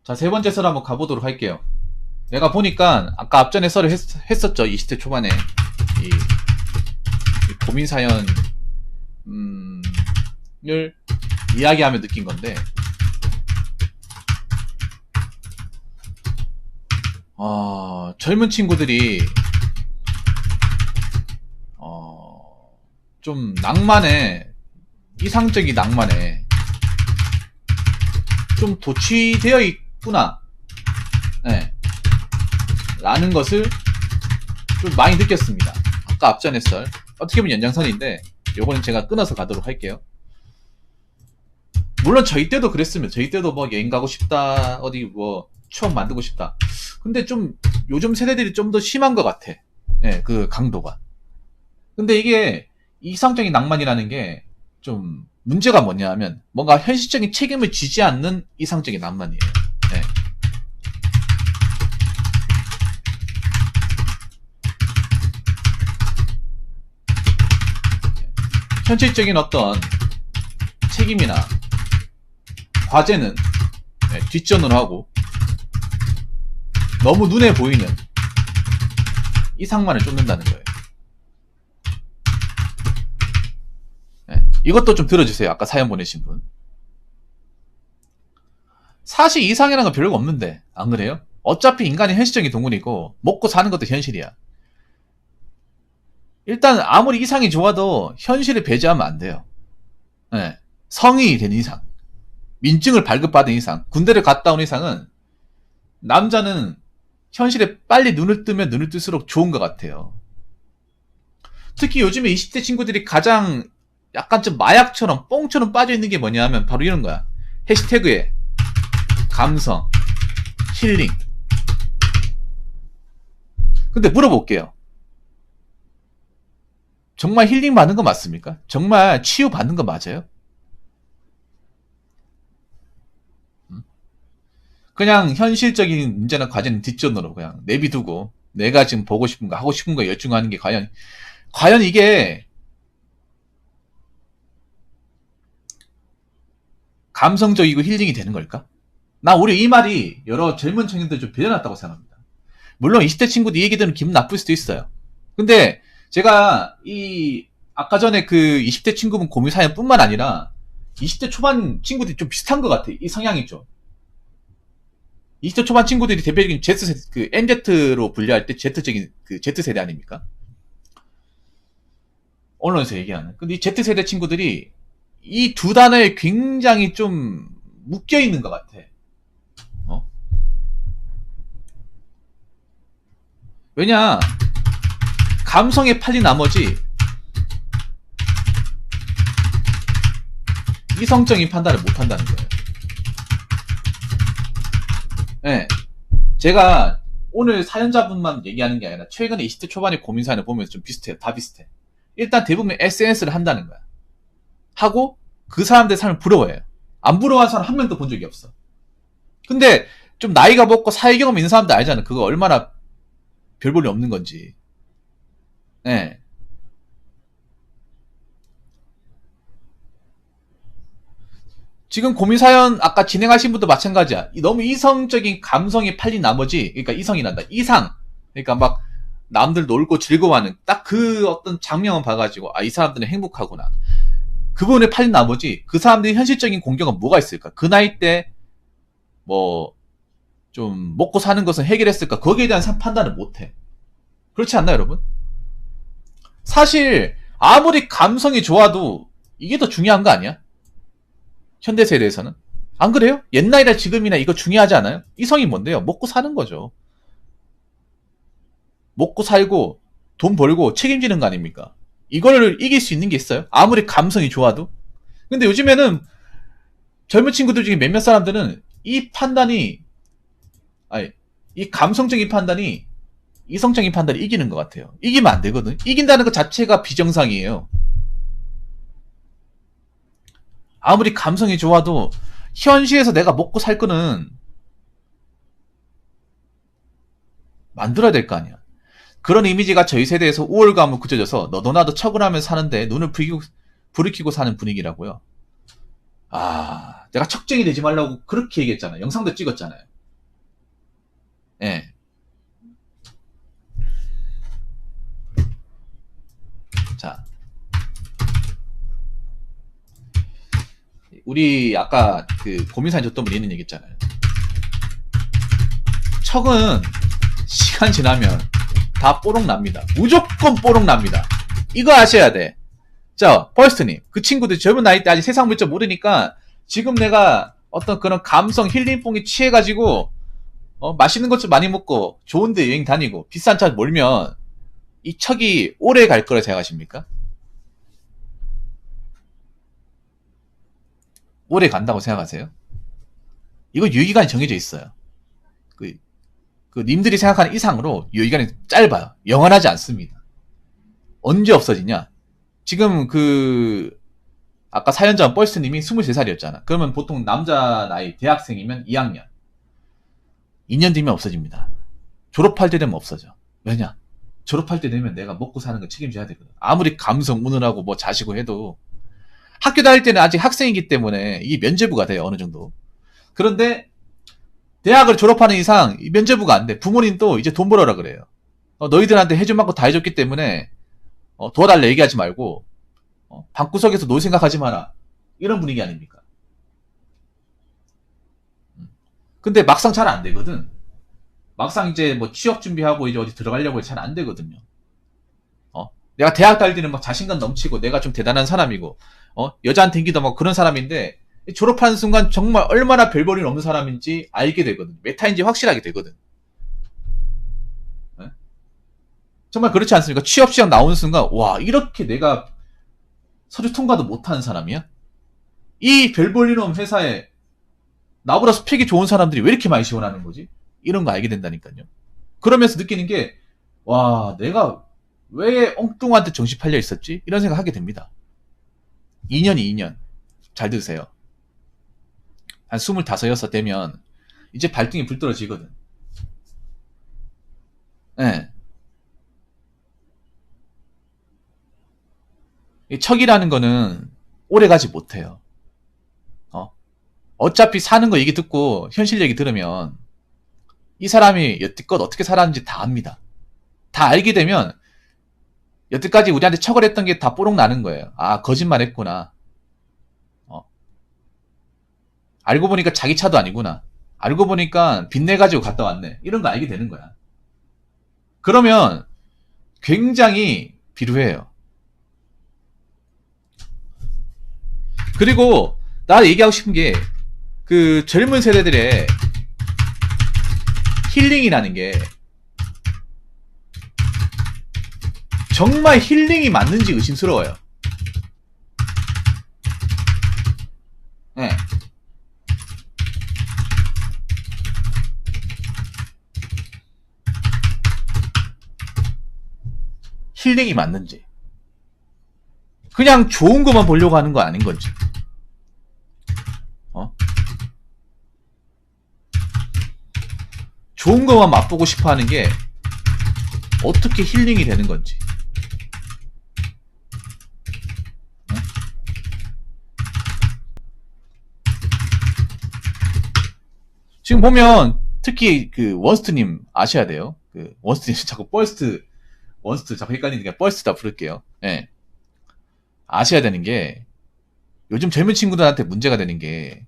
자, 세 번째 썰 한번 가보도록 할게요. 내가 보니까 아까 앞전에 썰을 했었죠. 20대 초반에 이 고민 사연을 이야기하며 느낀 건데, 젊은 친구들이 좀 낭만에, 이상적인 낭만에 좀 도취되어 있구나, 네, 라는 것을 좀 많이 느꼈습니다. 아까 앞전에 썰, 어떻게 보면 연장선인데 요거는 제가 끊어서 가도록 할게요. 물론 저희 때도 그랬으면, 저희 때도 뭐 여행 가고 싶다, 어디 뭐 추억 만들고 싶다. 근데 좀 요즘 세대들이 좀 더 심한 것 같아. 네, 그 강도가. 근데 이게 이상적인 낭만이라는 게 좀 문제가 뭐냐 하면, 뭔가 현실적인 책임을 지지 않는 이상적인 낭만이에요. 네. 현실적인 어떤 책임이나 과제는 뒷전으로 하고, 너무 눈에 보이는 이상만을 쫓는다는 거예요. 이것도 좀 들어주세요. 아까 사연 보내신 분. 사실 이상이라는 건 별거 없는데, 안 그래요? 어차피 인간이 현실적인 동물이고 먹고 사는 것도 현실이야. 일단 아무리 이상이 좋아도 현실을 배제하면 안 돼요. 네. 성인이 된 이상, 민증을 발급받은 이상, 군대를 갔다 온 이상은, 남자는 현실에 빨리 눈을 뜨면 눈을 뜰수록 좋은 것 같아요. 특히 요즘에 20대 친구들이 가장 약간 좀 마약처럼, 뽕처럼 빠져있는 게 뭐냐 하면 바로 이런 거야. 해시태그에 감성, 힐링. 근데 물어볼게요. 정말 힐링 받는 거 맞습니까? 정말 치유 받는 거 맞아요? 그냥 현실적인 문제나 과제는 뒷전으로 그냥 내비두고, 내가 지금 보고 싶은 거, 하고 싶은 거 열중하는 게 과연 이게 감성적이고 힐링이 되는 걸까? 나 오히려 이 말이 여러 젊은 청년들 좀 배려났다고 생각합니다. 물론 20대 친구들 이 얘기 들으면 기분 나쁠 수도 있어요. 근데 제가 아까 전에 그 20대 친구분 고민 사연 뿐만 아니라 20대 초반 친구들이 좀 비슷한 것 같아. 이 성향이 좀. 20대 초반 친구들이 대표적인 Z세대, 그 MZ로 분류할 때 Z적인 그 Z세대 아닙니까? 언론에서 얘기하는. 근데 이 Z세대 친구들이 이 두 단어에 굉장히 좀 묶여 있는 것 같아. 왜냐, 감성에 팔린 나머지 이성적인 판단을 못 한다는 거예요. 네. 제가 오늘 사연자분만 얘기하는 게 아니라 최근에 20대 초반의 고민 사연을 보면서 좀 비슷해요. 다 비슷해. 일단 대부분 SNS를 한다는 거야. 하고 그 사람들의 삶을 부러워해요. 안 부러워하는 사람 한 명도 본 적이 없어. 근데 좀 나이가 먹고 사회 경험 있는 사람들 알잖아. 그거 얼마나 별 볼일 없는 건지. 네. 지금 고민 사연 아까 진행하신 분도 마찬가지야. 너무 이성적인 감성에 팔린 나머지, 그러니까 이성이란다. 이상. 그러니까 막 남들 놀고 즐거워하는 딱 그 어떤 장면만 봐가지고, 이 사람들은 행복하구나. 그 부분에 팔린 나머지 그 사람들이 현실적인 공경은 뭐가 있을까? 그 나이 때 뭐 좀 먹고 사는 것은 해결했을까? 거기에 대한 판단을 못해. 그렇지 않나요, 여러분? 사실 아무리 감성이 좋아도 이게 더 중요한 거 아니야? 현대세대에서는. 안 그래요? 옛날이나 지금이나 이거 중요하지 않아요? 이성이 뭔데요? 먹고 사는 거죠. 먹고 살고 돈 벌고 책임지는 거 아닙니까? 이걸 이길 수 있는 게 있어요? 아무리 감성이 좋아도? 근데 요즘에는 젊은 친구들 중에 몇몇 사람들은 이 판단이, 이 감성적인 판단이 이성적인 판단이 이기는 것 같아요. 이기면 안 되거든. 이긴다는 것 자체가 비정상이에요. 아무리 감성이 좋아도 현실에서 내가 먹고 살 거는 만들어야 될 거 아니야. 그런 이미지가 저희 세대에서 우월감을 굳혀져서 너도 나도 척을 하면서 사는데 눈을 부리키고 사는 분위기라고요. 내가 척쟁이 되지 말라고 그렇게 얘기했잖아요. 영상도 찍었잖아요. 예. 자, 우리 아까 그 고민사연 줬던 분이 있는 얘기 있잖아요. 척은 시간 지나면 다 뽀록 납니다. 무조건 뽀록 납니다. 이거 아셔야 돼. 자, 퍼스트님, 그 친구들 젊은 나이 때 아직 세상 물정 모르니까 지금 내가 어떤 그런 감성 힐링뽕에 취해가지고 맛있는 것 좀 많이 먹고 좋은데 여행 다니고 비싼 차 몰면 이 척이 오래 갈 거라 생각하십니까? 오래 간다고 생각하세요? 이거 유효기간이 정해져 있어요. 그 님들이 생각하는 이상으로 유효기간이 짧아요. 영원하지 않습니다. 언제 없어지냐? 지금 그 아까 사연자 뻘스님이 23살이었잖아. 그러면 보통 남자 나이 대학생이면 2학년 2년 뒤면 없어집니다. 졸업할 때 되면 없어져. 왜냐? 졸업할 때 되면 내가 먹고 사는 거 책임져야 되거든. 아무리 감성 운운하고 뭐 자시고 해도 학교 다닐 때는 아직 학생이기 때문에 이게 면제부가 돼요. 어느 정도. 그런데 대학을 졸업하는 이상 면제부가 안 돼. 부모님도 이제 돈 벌어라 그래요. 너희들한테 해줄 만큼 다 해줬기 때문에 도와달래 얘기하지 말고 방구석에서 놀 생각하지 마라. 이런 분위기 아닙니까? 근데 막상 잘 안 되거든. 막상 이제 뭐 취업 준비하고 이제 어디 들어가려고 잘 안 되거든요. 내가 대학 다닐 때는 막 자신감 넘치고 내가 좀 대단한 사람이고 여자한테 인기도 막 그런 사람인데 졸업하는 순간 정말 얼마나 별볼일 없는 사람인지 알게 되거든. 메타인지 확실하게 되거든. 네? 정말 그렇지 않습니까? 취업 시험 나오는 순간 와 이렇게 내가 서류 통과도 못하는 사람이야? 이 별볼일 없는 회사에 나보다 스펙이 좋은 사람들이 왜 이렇게 많이 지원하는 거지? 이런 거 알게 된다니까요. 그러면서 느끼는 게 와 내가 왜 엉뚱한테 정신 팔려 있었지? 이런 생각 하게 됩니다. 2년이 2년. 잘 들으세요. 한 25, 6 되면 이제 발등에 불 떨어지거든. 예. 이 척이라는 거는 오래 가지 못해요. 어차피 사는 거 얘기 듣고 현실 얘기 들으면 이 사람이 여태껏 어떻게 살았는지 다 압니다. 다 알게 되면 여태까지 우리한테 척을 했던 게 다 뽀록 나는 거예요. 아 거짓말 했구나. 알고 보니까 자기 차도 아니구나. 알고 보니까 빚내가지고 갔다 왔네. 이런 거 알게 되는 거야. 그러면 굉장히 비루해요. 그리고 나 얘기하고 싶은 게 그 젊은 세대들의 힐링이라는 게 정말 힐링이 맞는지 의심스러워요. 네. 힐링이 맞는지. 그냥 좋은 것만 보려고 하는 거 아닌 건지. 좋은 것만 맛보고 싶어 하는 게 어떻게 힐링이 되는 건지. 지금 보면 특히 그 원스트님 아셔야 돼요. 그 원스트님 자꾸 원스트 자꾸 헷갈리니까 뻘스트다 부를게요. 예. 아셔야 되는 게 요즘 젊은 친구들한테 문제가 되는 게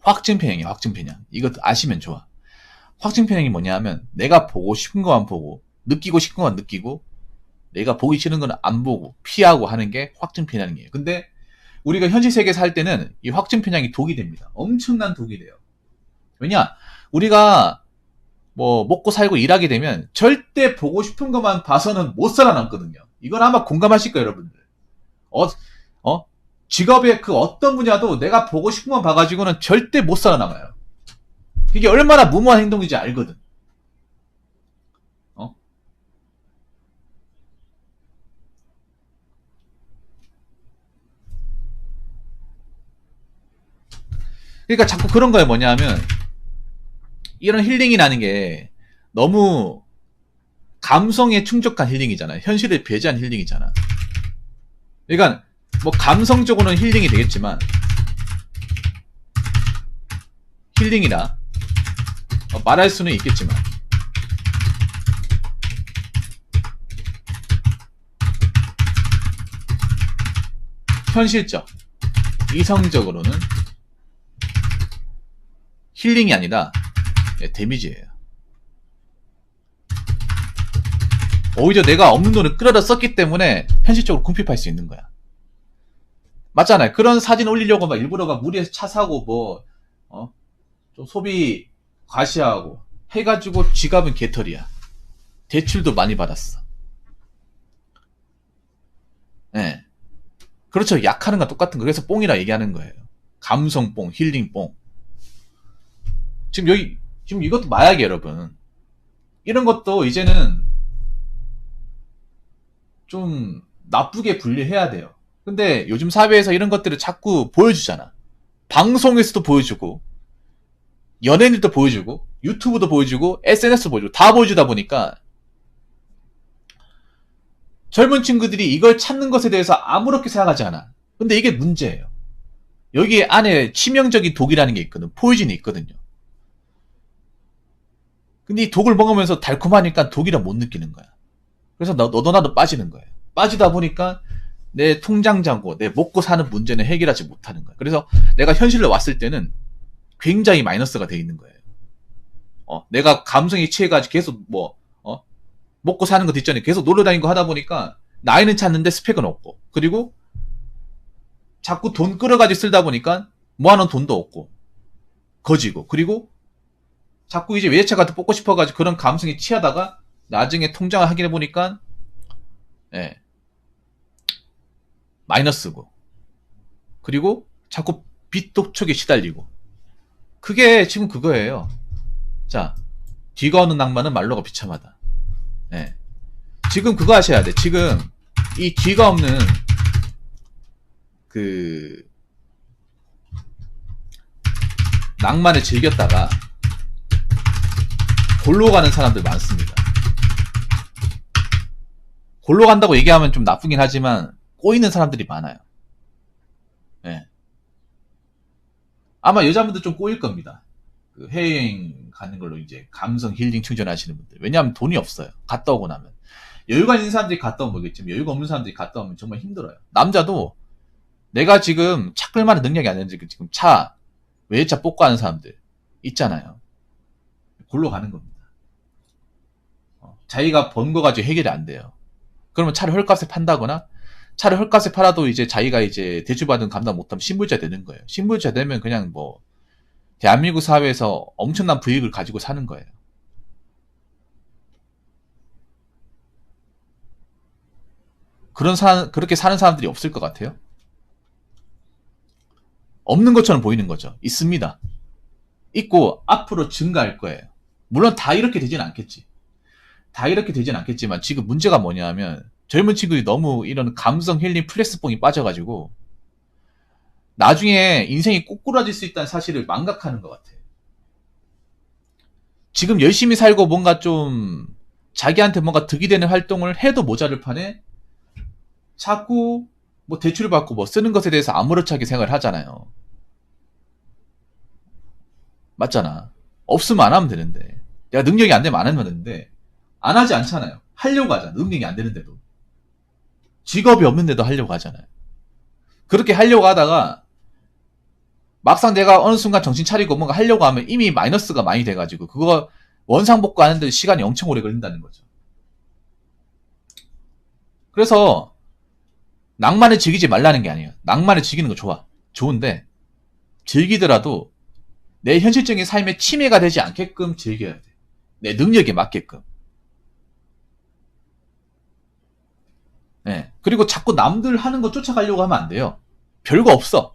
확증 편향이에요. 확증 편향. 이거 아시면 좋아. 확증 편향이 뭐냐 하면 내가 보고 싶은 것만 보고 느끼고 싶은 것만 느끼고 내가 보기 싫은 건 안 보고 피하고 하는 게 확증 편향이에요. 근데 우리가 현실 세계에서 할 때는 이 확증 편향이 독이 됩니다. 엄청난 독이 돼요. 왜냐? 우리가 뭐 먹고 살고 일하게 되면 절대 보고 싶은 것만 봐서는 못 살아남거든요. 이건 아마 공감하실 거예요, 여러분들. 직업의 그 어떤 분야도 내가 보고 싶은 것만 봐가지고는 절대 못 살아남아요. 이게 얼마나 무모한 행동인지 알거든. 그러니까 자꾸 그런 거에 뭐냐 하면 이런 힐링이라는 게 너무 감성에 충족한 힐링이잖아요. 현실을 배제한 힐링이잖아. 그러니까 뭐 감성적으로는 힐링이 되겠지만 힐링이라 말할 수는 있겠지만 현실적, 이성적으로는 힐링이 아니라 데미지예요. 오히려 내가 없는 돈을 끌어다 썼기 때문에 현실적으로 궁핍할 수 있는 거야. 맞잖아요. 그런 사진 올리려고 막 일부러 막 무리해서 차 사고 좀 소비 과시하고 해가지고 지갑은 개털이야. 대출도 많이 받았어. 네. 그렇죠. 약하는 건 똑같은 거. 그래서 뽕이라 얘기하는 거예요. 감성 뽕, 힐링 뽕. 지금 이것도 마약이에요, 여러분. 이런 것도 이제는 좀 나쁘게 분리해야 돼요. 근데 요즘 사회에서 이런 것들을 자꾸 보여주잖아. 방송에서도 보여주고, 연예인들도 보여주고, 유튜브도 보여주고, SNS도 보여주고, 다 보여주다 보니까 젊은 친구들이 이걸 찾는 것에 대해서 아무렇게 생각하지 않아. 근데 이게 문제예요. 여기 안에 치명적인 독이라는 게 있거든. 포이즌이 있거든요. 근데 이 독을 먹으면서 달콤하니까 독이라 못 느끼는 거야. 그래서 너도 나도 빠지는 거예요. 빠지다 보니까 내 통장 잔고, 내 먹고 사는 문제는 해결하지 못하는 거야. 그래서 내가 현실로 왔을 때는 굉장히 마이너스가 돼 있는 거예요. 내가 감성에 취해가지고 계속 먹고 사는 거 뒷전에 계속 놀러 다니고 하다 보니까 나이는 찾는데 스펙은 없고, 그리고 자꾸 돈 끌어가지고 쓰다 보니까 모아놓은 돈도 없고, 거지고, 그리고 자꾸 이제 외제차 같은 뽑고 싶어가지고 그런 감성에 취하다가 나중에 통장을 확인해 보니까 마이너스고, 그리고 자꾸 빚 독촉에 시달리고. 그게 지금 그거예요. 자, 뒤가 오는 낭만은 말로가 비참하다. 지금 그거 하셔야 돼. 지금 이 뒤가 없는 그 낭만을 즐겼다가 골로 가는 사람들 많습니다. 골로 간다고 얘기하면 좀 나쁘긴 하지만 꼬이는 사람들이 많아요. 아마 여자분들 좀 꼬일 겁니다. 그 해외여행 가는 걸로 이제 감성 힐링 충전하시는 분들. 왜냐하면 돈이 없어요. 갔다 오고 나면. 여유가 있는 사람들이 갔다 오면 모르겠지만 여유가 없는 사람들이 갔다 오면 정말 힘들어요. 남자도 내가 지금 차 끌만한 능력이 안 되는지 지금 외제차 뽑고 하는 사람들 있잖아요. 골로 가는 겁니다. 자기가 번 거 가지고 해결이 안 돼요. 그러면 차를 헐값에 판다거나, 차를 헐값에 팔아도 이제 자기가 이제 대출받은 감당 못하면 신불자 되는 거예요. 신불자 되면 그냥 대한민국 사회에서 엄청난 부익을 가지고 사는 거예요. 그렇게 사는 사람들이 없을 것 같아요? 없는 것처럼 보이는 거죠. 있습니다. 있고 앞으로 증가할 거예요. 물론 다 이렇게 되진 않겠지. 다 이렇게 되진 않겠지만 지금 문제가 뭐냐면 젊은 친구들이 너무 이런 감성 힐링 플렉스뽕이 빠져가지고 나중에 인생이 꼬꾸라질 수 있다는 사실을 망각하는 것 같아요. 지금 열심히 살고 뭔가 좀 자기한테 뭔가 득이 되는 활동을 해도 모자를 판에 자꾸 대출 받고 쓰는 것에 대해서 아무렇지 않게 생각을 하잖아요. 맞잖아. 없으면 안 하면 되는데. 내가 능력이 안 되면 안 하면 되는데 안 하지 않잖아요. 하려고 하잖아. 능력이 안 되는데도. 직업이 없는데도 하려고 하잖아요. 그렇게 하려고 하다가 막상 내가 어느 순간 정신 차리고 뭔가 하려고 하면 이미 마이너스가 많이 돼가지고 그거 원상복구 하는데 시간이 엄청 오래 걸린다는 거죠. 그래서 낭만을 즐기지 말라는 게 아니에요. 낭만을 즐기는 거 좋아. 좋은데 즐기더라도 내 현실적인 삶에 침해가 되지 않게끔 즐겨야 돼. 내 능력에 맞게끔. 그리고 자꾸 남들 하는 거 쫓아가려고 하면 안 돼요. 별거 없어.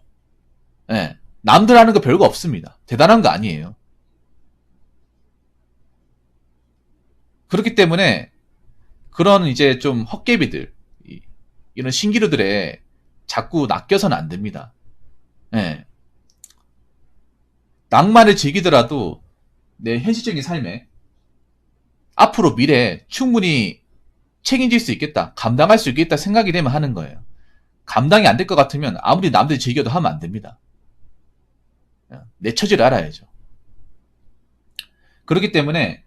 남들 하는 거 별거 없습니다. 대단한 거 아니에요. 그렇기 때문에 그런 이제 좀 헛개비들, 이런 신기루들에 자꾸 낚여서는 안 됩니다. 낭만을 즐기더라도 내 현실적인 삶에 앞으로 미래에 충분히 책임질 수 있겠다, 감당할 수 있겠다 생각이 되면 하는 거예요. 감당이 안 될 것 같으면 아무리 남들이 즐겨도 하면 안 됩니다. 내 처지를 알아야죠. 그렇기 때문에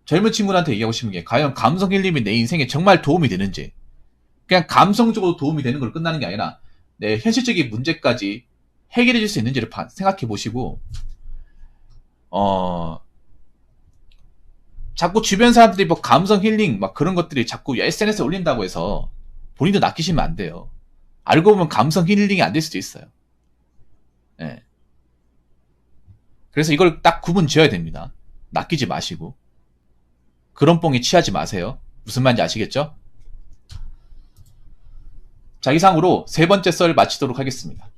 젊은 친구들한테 얘기하고 싶은 게 과연 감성 힐링이 내 인생에 정말 도움이 되는지, 그냥 감성적으로 도움이 되는 걸로 끝나는 게 아니라 내 현실적인 문제까지 해결해 줄 수 있는지를 생각해 보시고, 자꾸 주변 사람들이 뭐 감성 힐링 막 그런 것들이 자꾸 SNS에 올린다고 해서 본인도 낚이시면 안 돼요. 알고 보면 감성 힐링이 안 될 수도 있어요. 예. 그래서 이걸 딱 구분 지어야 됩니다. 낚이지 마시고. 그런 뽕에 취하지 마세요. 무슨 말인지 아시겠죠? 자, 이상으로 세 번째 썰 마치도록 하겠습니다.